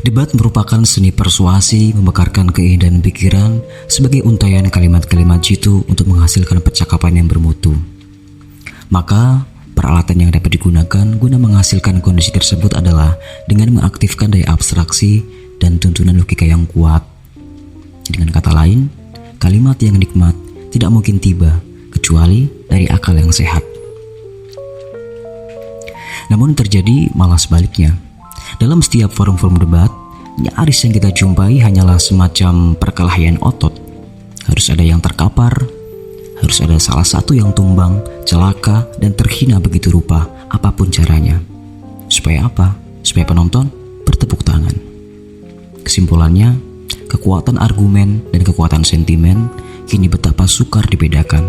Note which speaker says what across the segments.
Speaker 1: Debat merupakan seni persuasi memekarkan keindahan pikiran sebagai untaian kalimat-kalimat jitu untuk menghasilkan percakapan yang bermutu. Maka, peralatan yang dapat digunakan guna menghasilkan kondisi tersebut adalah dengan mengaktifkan daya abstraksi dan tuntunan logika yang kuat. Dengan kata lain, kalimat yang nikmat tidak mungkin tiba kecuali dari akal yang sehat. Namun terjadi malah sebaliknya. Dalam setiap forum-forum debat, nyaris yang kita jumpai hanyalah semacam perkelahian otot. Harus ada yang terkapar, harus ada salah satu yang tumbang, celaka, dan terhina begitu rupa, apapun caranya. Supaya apa? Supaya penonton bertepuk tangan. Kesimpulannya, kekuatan argumen dan kekuatan sentimen kini betapa sukar dibedakan.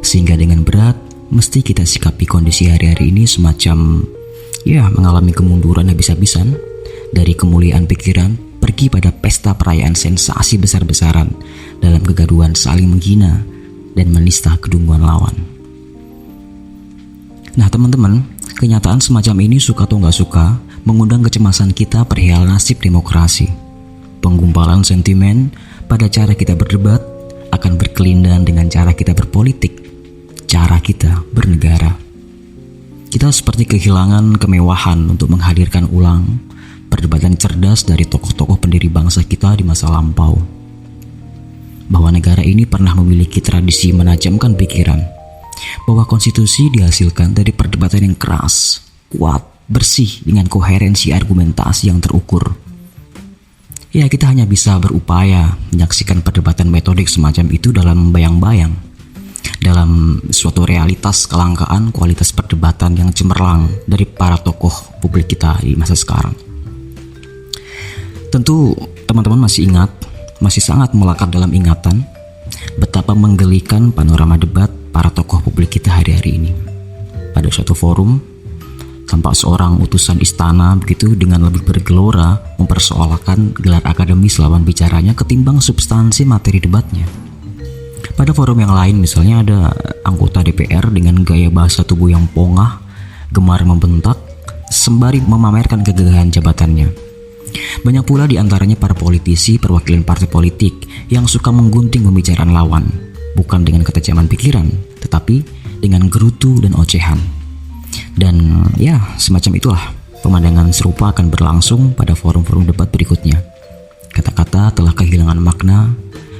Speaker 1: Sehingga dengan berat, mesti kita sikapi kondisi hari-hari ini semacam mengalami kemunduran habis-habisan dari kemuliaan pikiran pergi pada pesta perayaan sensasi besar-besaran dalam kegaduhan saling menghina dan menista kedunguan lawan. Nah teman-teman, kenyataan semacam ini suka atau nggak suka mengundang kecemasan kita perihal nasib demokrasi. Penggumpalan sentimen pada cara kita berdebat akan berkelindahan dengan cara kita berpolitik, cara kita bernegara. Kita seperti kehilangan kemewahan untuk menghadirkan ulang perdebatan cerdas dari tokoh-tokoh pendiri bangsa kita di masa lampau. Bahwa negara ini pernah memiliki tradisi menajamkan pikiran, bahwa konstitusi dihasilkan dari perdebatan yang keras, kuat, bersih dengan koherensi argumentasi yang terukur. Ya, kita hanya bisa berupaya menyaksikan perdebatan metodik semacam itu dalam bayang-bayang, dalam suatu realitas kelangkaan kualitas perdebatan yang cemerlang dari para tokoh publik kita di masa sekarang. Tentu teman-teman masih sangat melekat dalam ingatan betapa menggelikan panorama debat para tokoh publik kita hari-hari ini. Pada suatu forum, tampak seorang utusan istana begitu dengan lebih bergelora mempersoalkan gelar akademis lawan bicaranya ketimbang substansi materi debatnya. Pada forum yang lain misalnya ada anggota DPR dengan gaya bahasa tubuh yang pongah, gemar membentak, sembari memamerkan kegagahan jabatannya. Banyak pula di antaranya para politisi perwakilan partai politik yang suka menggunting pembicaraan lawan, bukan dengan ketajaman pikiran, tetapi dengan gerutu dan ocehan. Dan semacam itulah pemandangan serupa akan berlangsung pada forum-forum debat berikutnya. Kata-kata telah kehilangan makna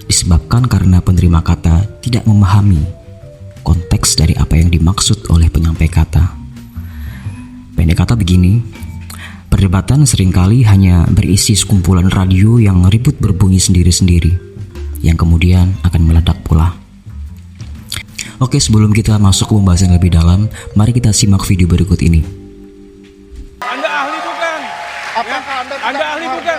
Speaker 1: disebabkan karena penerima kata tidak memahami konteks dari apa yang dimaksud oleh penyampai kata. Pendek kata begini, perdebatan seringkali hanya berisi sekumpulan radio yang ribut berbunyi sendiri-sendiri, yang kemudian akan meledak pula. Oke, sebelum kita masuk ke pembahasan lebih dalam, mari kita simak video berikut ini.
Speaker 2: Anda ahli bukan?
Speaker 3: Apakah
Speaker 2: Anda ahli bukan?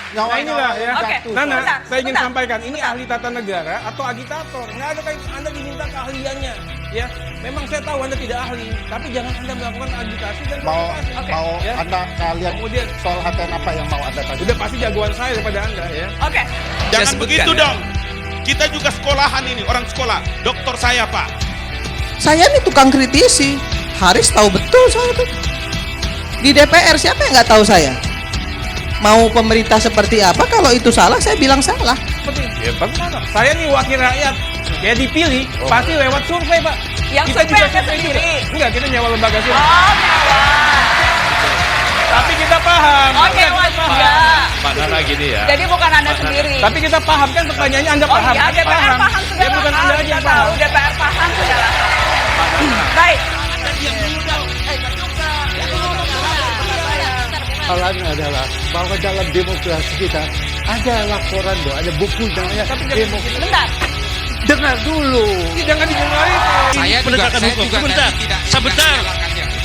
Speaker 2: Nah inilah ya. Nana, saya ingin
Speaker 4: sebentar.
Speaker 2: sampaikan, ini ahli tata negara atau agitator? Nggak ada kayak Anda diminta keahliannya, ya. Memang saya tahu Anda tidak ahli, tapi jangan Anda melakukan agitasi dan provokasi.
Speaker 3: Mau
Speaker 2: Ya.
Speaker 3: Anda kalian
Speaker 2: Kemudian,
Speaker 3: soal HTN apa yang mau Anda tanya?
Speaker 2: udah pasti jagoan saya daripada Anda, ya.
Speaker 4: Oke.
Speaker 5: Jangan begitu dong. Kita juga sekolahan ini, orang sekolah. Doktor saya, Pak.
Speaker 6: Saya nih tukang kritisi. Haris tahu betul saya tuh. Di DPR siapa yang nggak tahu saya? Mau pemerintah seperti apa? Kalau itu salah, saya bilang salah.
Speaker 2: Seperti ya, bagaimana? Saya nih wakil rakyat, ya dipilih pasti lewat survei, Pak.
Speaker 4: Yang
Speaker 2: Kita
Speaker 4: survei
Speaker 2: juga
Speaker 4: Anda
Speaker 2: survei juga.
Speaker 4: sendiri?
Speaker 2: Enggak, kita nyewa lembaga survei.
Speaker 4: Oh, mewah.
Speaker 2: Tapi kita paham.
Speaker 4: Oke,
Speaker 2: Enggak,
Speaker 4: wah
Speaker 2: kita
Speaker 4: juga.
Speaker 5: Pak Nana gini ya.
Speaker 4: Jadi bukan Anda sendiri.
Speaker 2: Tapi kita paham kan pertanyaannya Anda
Speaker 4: Oh
Speaker 2: paham.
Speaker 4: iya, DPR paham
Speaker 2: Ya
Speaker 4: segala
Speaker 2: bukan
Speaker 4: hal.
Speaker 2: Anda aja
Speaker 4: Kita
Speaker 2: yang
Speaker 4: tahu
Speaker 2: paham.
Speaker 4: DPR paham segala hal. Baik.
Speaker 7: Masalahnya adalah bahwa dalam demokrasi kita ada laporan doa, ada buku namanya demokrasi.
Speaker 4: Bentar.
Speaker 7: Dengar dulu.
Speaker 2: Jangan dimulai.
Speaker 5: Saya
Speaker 7: Penegakan hukum. Sebentar. Sebentar.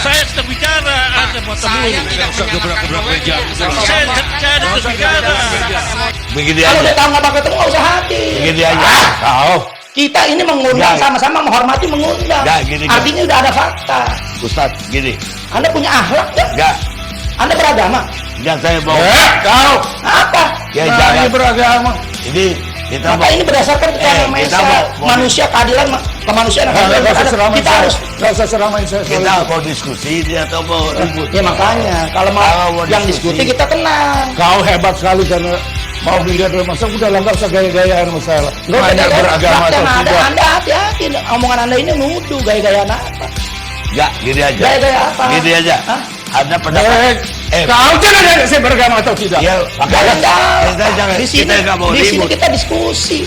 Speaker 7: Saya sedang bicara. Anda mau temui.
Speaker 5: tidak gebrak-gebrak meja.
Speaker 7: Saya sedang bicara.
Speaker 8: Begini
Speaker 6: Kalau
Speaker 8: aja,
Speaker 6: udah tahu nggak pakai itu nggak usah hati.
Speaker 8: begini aja. Kau,
Speaker 6: Kita ini mengundang
Speaker 8: Ya.
Speaker 6: sama-sama menghormati mengundang.
Speaker 8: Ya, gini.
Speaker 6: Artinya udah ada fakta.
Speaker 8: Ustadz, gini.
Speaker 6: Anda punya akhlak nggak?
Speaker 8: Enggak,
Speaker 6: Anda beragama?
Speaker 8: jangan saya mau.
Speaker 6: Kau apa?
Speaker 8: Ya
Speaker 7: Nah,
Speaker 8: jangan.
Speaker 7: ini beragama.
Speaker 8: Ini kita
Speaker 6: Maka
Speaker 8: mau.
Speaker 6: ini berdasarkan
Speaker 8: kita
Speaker 6: manusia
Speaker 8: mau-
Speaker 6: manusia keadilan
Speaker 9: kemanusiaan akan
Speaker 7: Nggak usah
Speaker 9: ada.
Speaker 7: seramain
Speaker 9: Kita
Speaker 7: saya.
Speaker 9: harus
Speaker 7: Nggak usah seramain saya. soal
Speaker 8: Kita
Speaker 7: itu.
Speaker 8: mau diskusi ini atau mau ribut?
Speaker 9: ya makanya kalau
Speaker 8: Kalau
Speaker 9: mau
Speaker 8: mau
Speaker 9: yang
Speaker 8: diskusi.
Speaker 9: diskusi kita tenang.
Speaker 7: Kau hebat sekali karena mau dilihat dalam masa udah lah, nggak usah gaya-gayaan masalah.
Speaker 9: Nggak usah
Speaker 7: Hanya
Speaker 9: gaya-gayaan.
Speaker 7: beragama
Speaker 9: Fakta
Speaker 7: atau
Speaker 9: yang ada,
Speaker 7: tidak.
Speaker 9: Anda hati-hati. Omongan Anda ini nuduh gaya-gayaan apa?
Speaker 8: Enggak, gini aja.
Speaker 9: Gaya-gaya apa?
Speaker 8: Gini aja.
Speaker 9: Hah?
Speaker 8: Ada pendapat.
Speaker 7: Kau jangan nanya saya beragama atau tidak.
Speaker 8: Ya, makanya kita jangan,
Speaker 9: Di sini,
Speaker 8: kita nggak mau
Speaker 9: di sini
Speaker 8: ribut.
Speaker 9: kita diskusi.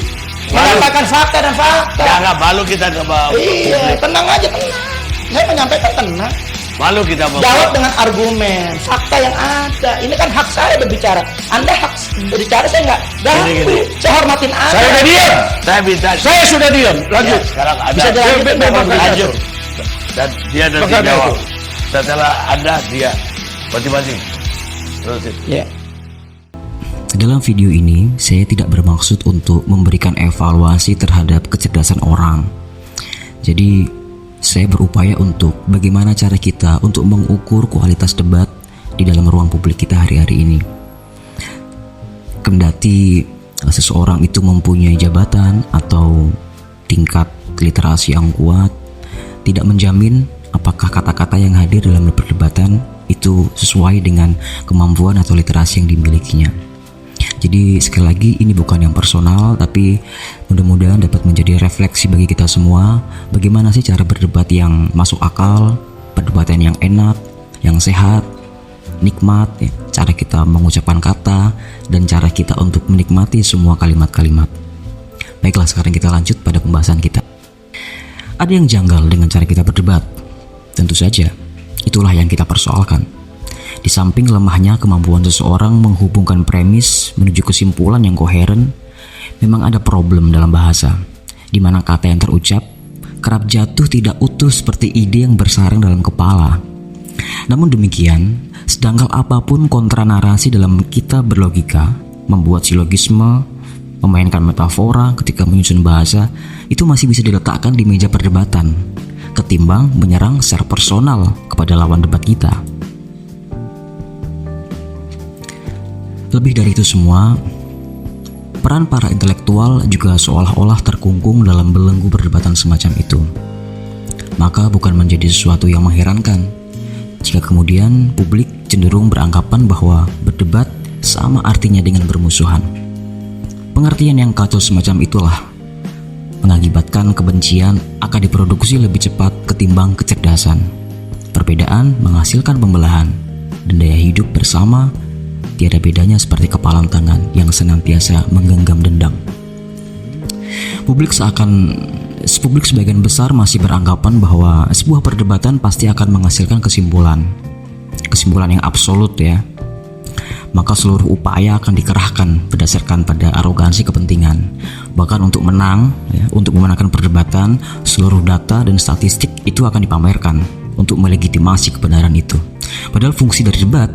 Speaker 9: Mengatakan fakta dan fakta.
Speaker 8: Jangan malu kita nggak mau.
Speaker 9: Iya, tenang aja, tenang. Saya menyampaikan tenang.
Speaker 8: Malu kita mau.
Speaker 9: Jawab dengan argumen, fakta yang ada. Ini kan hak saya berbicara. Anda hak berbicara, saya nggak ganggu.
Speaker 8: Gini.
Speaker 9: Saya hormatin Anda.
Speaker 7: Saya udah diam.
Speaker 8: Saya minta.
Speaker 7: Saya sudah diam. Lanjut.
Speaker 8: Ya, sekarang ada.
Speaker 9: Bisa dilanjutin,
Speaker 7: Dia
Speaker 9: Bapak?
Speaker 7: memang
Speaker 8: Lanjut. Dan dia nanti
Speaker 7: Makanya
Speaker 8: jawab.
Speaker 7: itu.
Speaker 8: Setelah Anda dia masing-masing. Terusin.
Speaker 9: Ya.
Speaker 1: Dalam video ini, saya tidak bermaksud untuk memberikan evaluasi terhadap kecerdasan orang. Jadi, saya berupaya untuk bagaimana cara kita untuk mengukur kualitas debat di dalam ruang publik kita hari-hari ini. Kendati seseorang itu mempunyai jabatan atau tingkat literasi yang kuat, tidak menjamin apakah kata-kata yang hadir dalam perdebatan itu sesuai dengan kemampuan atau literasi yang dimilikinya. Jadi sekali lagi ini bukan yang personal, tapi mudah-mudahan dapat menjadi refleksi bagi kita semua bagaimana sih cara berdebat yang masuk akal, perdebatan yang enak, yang sehat, nikmat, ya, cara kita mengucapkan kata dan cara kita untuk menikmati semua kalimat-kalimat. Baiklah, sekarang kita lanjut pada pembahasan kita. Ada yang janggal dengan cara kita berdebat. Tentu saja, itulah yang kita persoalkan. Di samping lemahnya kemampuan seseorang menghubungkan premis menuju kesimpulan yang koheren, memang ada problem dalam bahasa, di mana kata yang terucap kerap jatuh tidak utuh seperti ide yang bersarang dalam kepala. Namun demikian, sedangkal apapun kontra narasi dalam kita berlogika, membuat silogisme, memainkan metafora ketika menyusun bahasa, itu masih bisa diletakkan di meja perdebatan, ketimbang menyerang secara personal kepada lawan debat kita. Lebih dari itu semua, peran para intelektual juga seolah-olah terkungkung dalam belenggu perdebatan semacam itu. Maka bukan menjadi sesuatu yang mengherankan jika kemudian publik cenderung beranggapan bahwa berdebat sama artinya dengan bermusuhan. Pengertian yang kacau semacam itulah mengakibatkan kebencian akan diproduksi lebih cepat ketimbang kecerdasan. Perbedaan menghasilkan pembelahan, dan daya hidup bersama tiada bedanya seperti kepalan tangan yang senantiasa menggenggam dendam. Publik sebagian besar masih beranggapan bahwa sebuah perdebatan pasti akan menghasilkan kesimpulan yang absolut, ya. Maka seluruh upaya akan dikerahkan berdasarkan pada arogansi kepentingan. Bahkan untuk menang, ya, untuk memenangkan perdebatan, seluruh data dan statistik itu akan dipamerkan untuk melegitimasi kebenaran itu. Padahal fungsi dari debat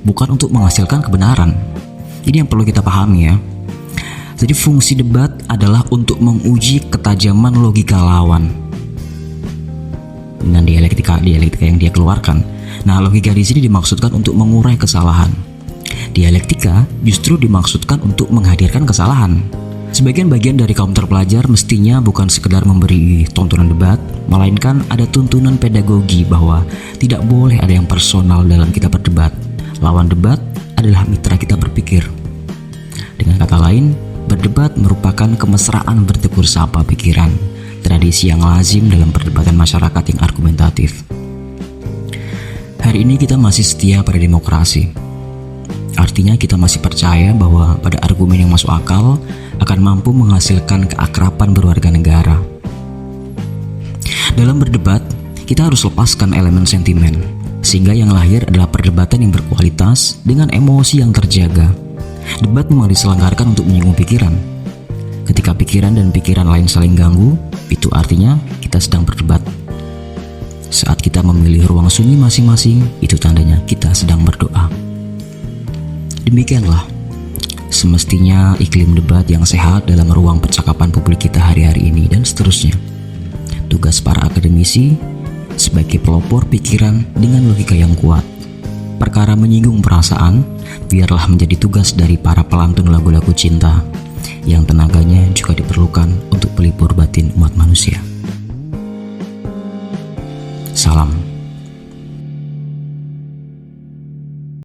Speaker 1: bukan untuk menghasilkan kebenaran. Ini yang perlu kita pahami, ya. Jadi fungsi debat adalah untuk menguji ketajaman logika lawan dengan dialektika yang dia keluarkan. Nah, logika di sini dimaksudkan untuk mengurai kesalahan. Dialektika justru dimaksudkan untuk menghadirkan kesalahan. Sebagian bagian dari kaum terpelajar mestinya bukan sekedar memberi tontonan debat, melainkan ada tuntunan pedagogi bahwa tidak boleh ada yang personal dalam kita berdebat. Lawan debat adalah mitra kita berpikir. Dengan kata lain, berdebat merupakan kemesraan bertegur sapa pikiran, tradisi yang lazim dalam perdebatan masyarakat yang argumentatif. Hari ini kita masih setia pada demokrasi. Artinya kita masih percaya bahwa pada argumen yang masuk akal akan mampu menghasilkan keakraban berwarga negara. Dalam berdebat, kita harus lepaskan elemen sentimen, sehingga yang lahir adalah perdebatan yang berkualitas dengan emosi yang terjaga. Debat memang diselenggarakan untuk menyinggung pikiran. Ketika pikiran dan pikiran lain saling ganggu, itu artinya kita sedang berdebat. Saat kita memilih ruang sunyi masing-masing, itu tandanya kita sedang berdoa. Demikianlah semestinya iklim debat yang sehat dalam ruang percakapan publik kita hari-hari ini dan seterusnya. Tugas para akademisi sebagai pelopor pikiran dengan logika yang kuat. Perkara menyinggung perasaan biarlah menjadi tugas dari para pelantun lagu-lagu cinta yang tenaganya juga diperlukan untuk pelipur batin umat manusia. Salam.